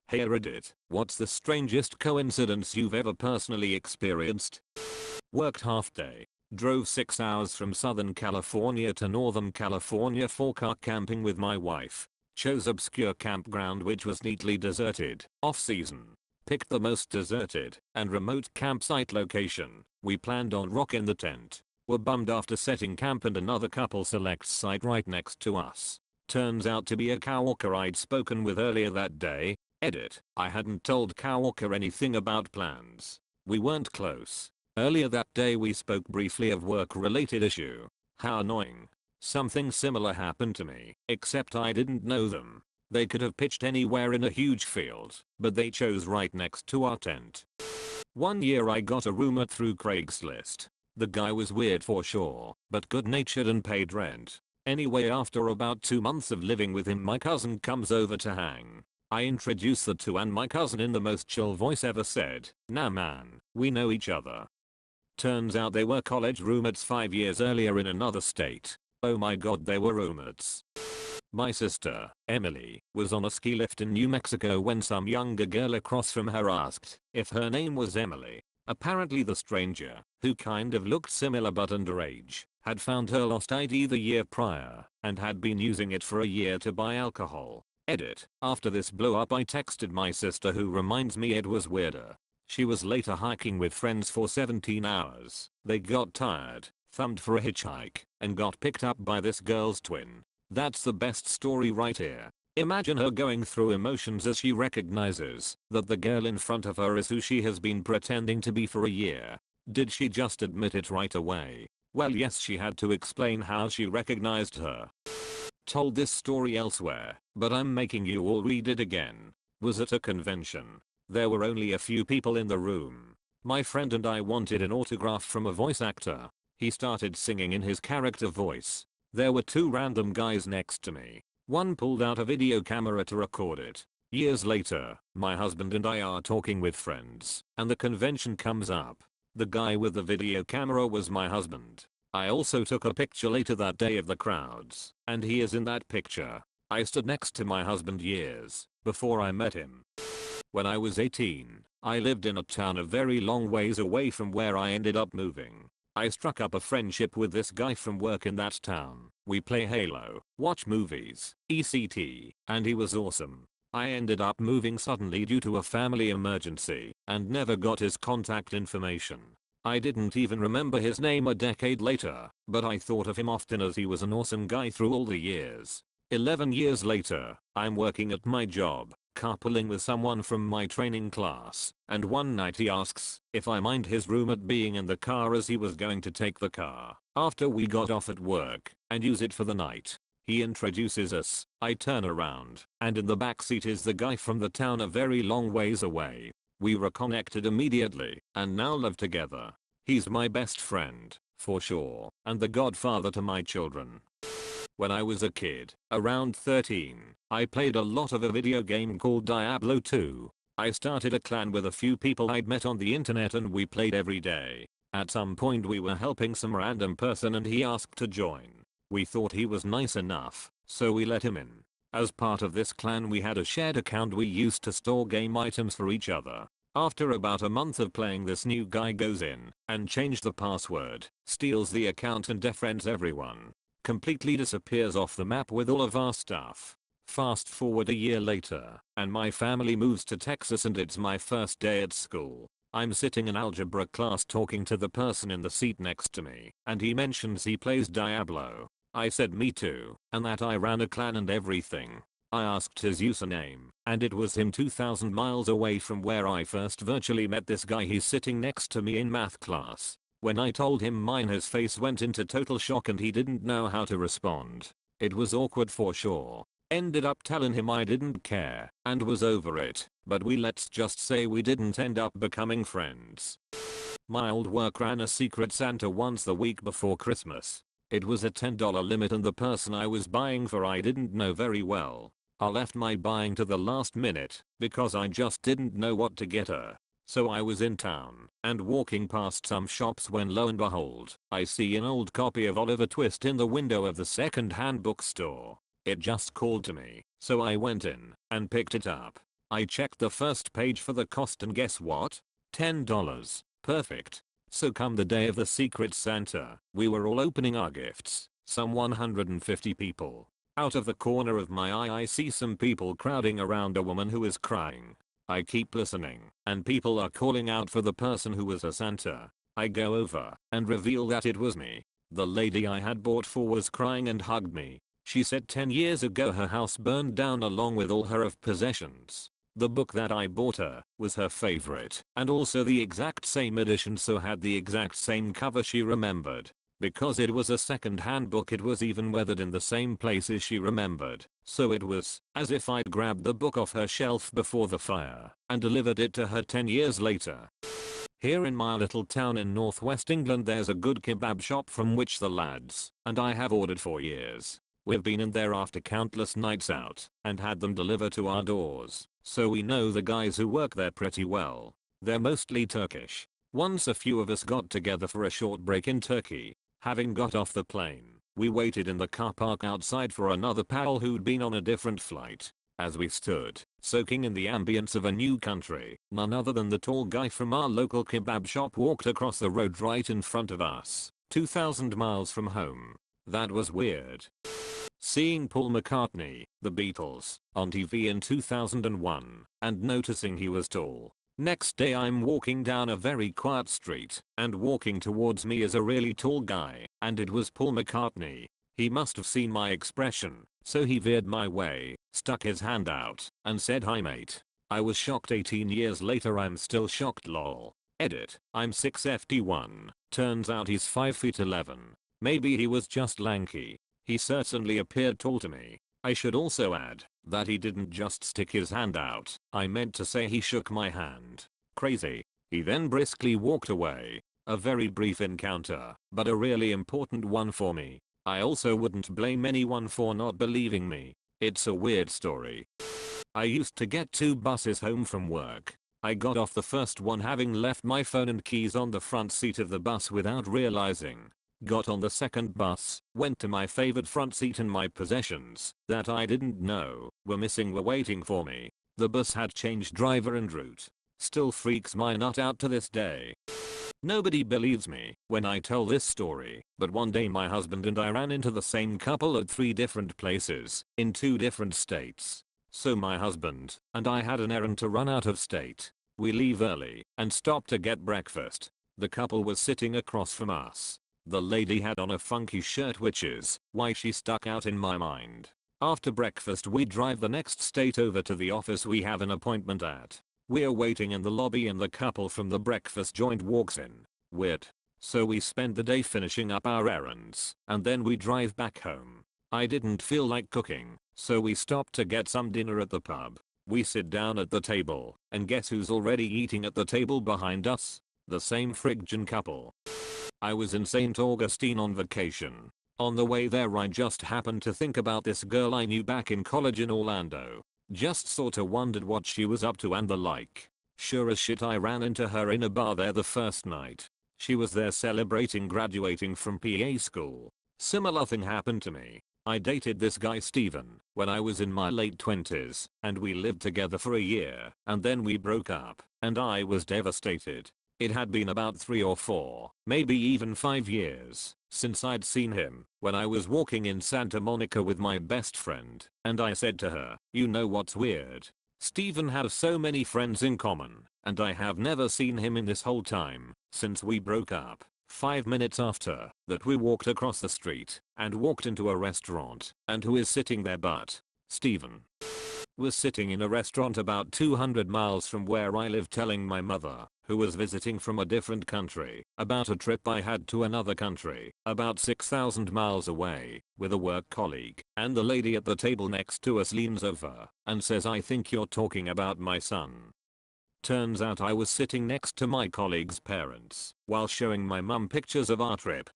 Hey Reddit, what's the strangest coincidence you've ever personally experienced? Worked half day. Drove 6 hours from Southern California to Northern California for car camping with my wife. Chose obscure campground which was neatly deserted, off season. Picked the most deserted and remote campsite location. We planned on rocking the tent. Were bummed after setting camp and another couple selects site right next to us. Turns out to be a coworker I'd spoken with earlier that day. Edit. I hadn't told coworker anything about plans. We weren't close. Earlier that day we spoke briefly of work-related issue. How annoying. Something similar happened to me, except I didn't know them. They could have pitched anywhere in a huge field, but they chose right next to our tent. One year I got a roommate through Craigslist. The guy was weird for sure, but good-natured and paid rent. Anyway, after about 2 months of living with him, my cousin comes over to hang. I introduce the two and my cousin in the most chill voice ever said, "Nah man, we know each other." Turns out they were college roommates 5 years earlier in another state. Oh my god, they were roommates. My sister, Emily, was on a ski lift in New Mexico when some younger girl across from her asked if her name was Emily. Apparently the stranger, who kind of looked similar but underage, had found her lost ID the year prior and had been using it for a year to buy alcohol. Edit. After this blew up I texted my sister, who reminds me it was weirder. She was later hiking with friends for 17 hours. They got tired, thumbed for a hitchhike, and got picked up by this girl's twin. That's the best story right here. Imagine her going through emotions as she recognizes that the girl in front of her is who she has been pretending to be for a year. Did she just admit it right away? Well, yes, she had to explain how she recognized her. Told this story elsewhere, but I'm making you all read it again. Was at a convention. There were only a few people in the room. My friend and I wanted an autograph from a voice actor. He started singing in his character voice. There were two random guys next to me. One pulled out a video camera to record it. Years later, my husband and I are talking with friends, and the convention comes up. The guy with the video camera was my husband. I also took a picture later that day of the crowds, and he is in that picture. I stood next to my husband years before I met him. When I was 18, I lived in a town a very long ways away from where I ended up moving. I struck up a friendship with this guy from work in that town. We play Halo, watch movies, etc., and he was awesome. I ended up moving suddenly due to a family emergency and never got his contact information. I didn't even remember his name a decade later, but I thought of him often as he was an awesome guy through all the years. 11 years later, I'm working at my job, carpooling with someone from my training class, and one night he asks if I mind his roommate being in the car as he was going to take the car after we got off at work and use it for the night. He introduces us. I turn around, and in the backseat is the guy from the town a very long ways away. We reconnected immediately and now live together. He's my best friend, for sure, and the godfather to my children. When I was a kid, around 13, I played a lot of a video game called Diablo 2. I started a clan with a few people I'd met on the internet and we played every day. At some point we were helping some random person and he asked to join. We thought he was nice enough, so we let him in. As part of this clan we had a shared account we used to store game items for each other. After about a month of playing, this new guy goes in and changed the password, steals the account and defriends everyone. Completely disappears off the map with all of our stuff. Fast forward a year later, and my family moves to Texas and it's my first day at school. I'm sitting in algebra class talking to the person in the seat next to me, and he mentions he plays Diablo. I said me too, and that I ran a clan and everything. I asked his username, and it was him 2,000 miles away from where I first virtually met this guy. He's sitting next to me in math class. When I told him mine, his face went into total shock and he didn't know how to respond. It was awkward for sure. Ended up telling him I didn't care and was over it, but let's just say we didn't end up becoming friends. My old work ran a secret Santa once the week before Christmas. It was a $10 limit and the person I was buying for I didn't know very well. I left my buying to the last minute because I just didn't know what to get her. So I was in town and walking past some shops when lo and behold, I see an old copy of Oliver Twist in the window of the second-hand bookstore. It just called to me, so I went in and picked it up. I checked the first page for the cost and guess what? $10. Perfect. So come the day of the Secret Santa, we were all opening our gifts, some 150 people. Out of the corner of my eye I see some people crowding around a woman who is crying. I keep listening, and people are calling out for the person who was a Santa. I go over and reveal that it was me. The lady I had bought for was crying and hugged me. She said 10 years ago her house burned down along with all her possessions. The book that I bought her was her favorite and also the exact same edition, so had the exact same cover she remembered. Because it was a second-hand book, it was even weathered in the same places she remembered, so it was as if I'd grabbed the book off her shelf before the fire and delivered it to her 10 years later. Here in my little town in northwest England there's a good kebab shop from which the lads and I have ordered for years. We've been in there after countless nights out and had them deliver to our doors, so we know the guys who work there pretty well. They're mostly Turkish. Once a few of us got together for a short break in Turkey. Having got off the plane, we waited in the car park outside for another pal who'd been on a different flight. As we stood, soaking in the ambience of a new country, none other than the tall guy from our local kebab shop walked across the road right in front of us, 2,000 miles from home. That was weird. Seeing Paul McCartney, the Beatles, on TV in 2001, and noticing he was tall. Next day I'm walking down a very quiet street, and walking towards me is a really tall guy, and it was Paul McCartney. He must have seen my expression, so he veered my way, stuck his hand out, and said hi mate. I was shocked. 18 years later I'm still shocked lol. Edit, I'm 6'1". Turns out he's 5'11". Maybe he was just lanky. He certainly appeared tall to me. I should also add that he didn't just stick his hand out, I meant to say he shook my hand. Crazy. He then briskly walked away. A very brief encounter, but a really important one for me. I also wouldn't blame anyone for not believing me. It's a weird story. I used to get 2 buses home from work. I got off the first one having left my phone and keys on the front seat of the bus without realizing. Got on the second bus, went to my favorite front seat, and my possessions that I didn't know were missing were waiting for me. The bus had changed driver and route. Still freaks my nut out to this day. Nobody believes me when I tell this story, but one day my husband and I ran into the same couple at 3 different places in 2 different states. So my husband and I had an errand to run out of state. We leave early and stop to get breakfast. The couple was sitting across from us. The lady had on a funky shirt, which is why she stuck out in my mind. After breakfast we drive the next state over to the office we have an appointment at. We're waiting in the lobby and the couple from the breakfast joint walks in. Weird. So we spend the day finishing up our errands, and then we drive back home. I didn't feel like cooking, so we stopped to get some dinner at the pub. We sit down at the table, and guess who's already eating at the table behind us? The same friggin' couple. I was in St. Augustine on vacation. On the way there I just happened to think about this girl I knew back in college in Orlando. Just sorta wondered what she was up to and the like. Sure as shit I ran into her in a bar there the first night. She was there celebrating graduating from PA school. Similar thing happened to me. I dated this guy Steven when I was in my late 20s, and we lived together for a year, and then we broke up, and I was devastated. It had been about 3 or 4, maybe even 5 years since I'd seen him when I was walking in Santa Monica with my best friend, and I said to her, you know what's weird? Steven had so many friends in common, and I have never seen him in this whole time since we broke up. 5 minutes after that we walked across the street and walked into a restaurant, and who is sitting there but Steven was sitting in a restaurant about 200 miles from where I live, telling my mother, who was visiting from a different country, about a trip I had to another country about 6,000 miles away with a work colleague, and the lady at the table next to us leans over and says, I think you're talking about my son. Turns out I was sitting next to my colleague's parents while showing my mum pictures of our trip.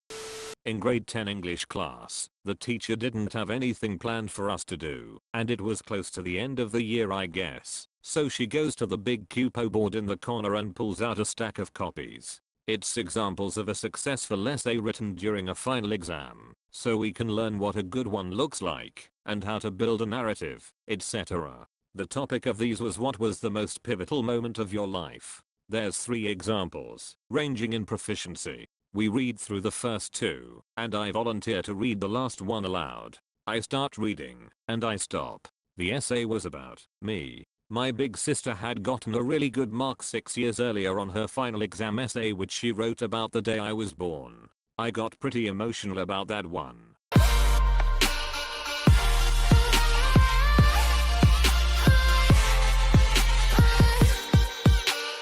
In grade 10 English class, the teacher didn't have anything planned for us to do, and it was close to the end of the year I guess, so she goes to the big cupo board in the corner and pulls out a stack of copies. It's examples of a successful essay written during a final exam, so we can learn what a good one looks like, and how to build a narrative, etc. The topic of these was what was the most pivotal moment of your life. There's 3 examples, ranging in proficiency. We read through the first 2, and I volunteer to read the last one aloud. I start reading, and I stop. The essay was about me. My big sister had gotten a really good mark 6 years earlier on her final exam essay, which she wrote about the day I was born. I got pretty emotional about that one.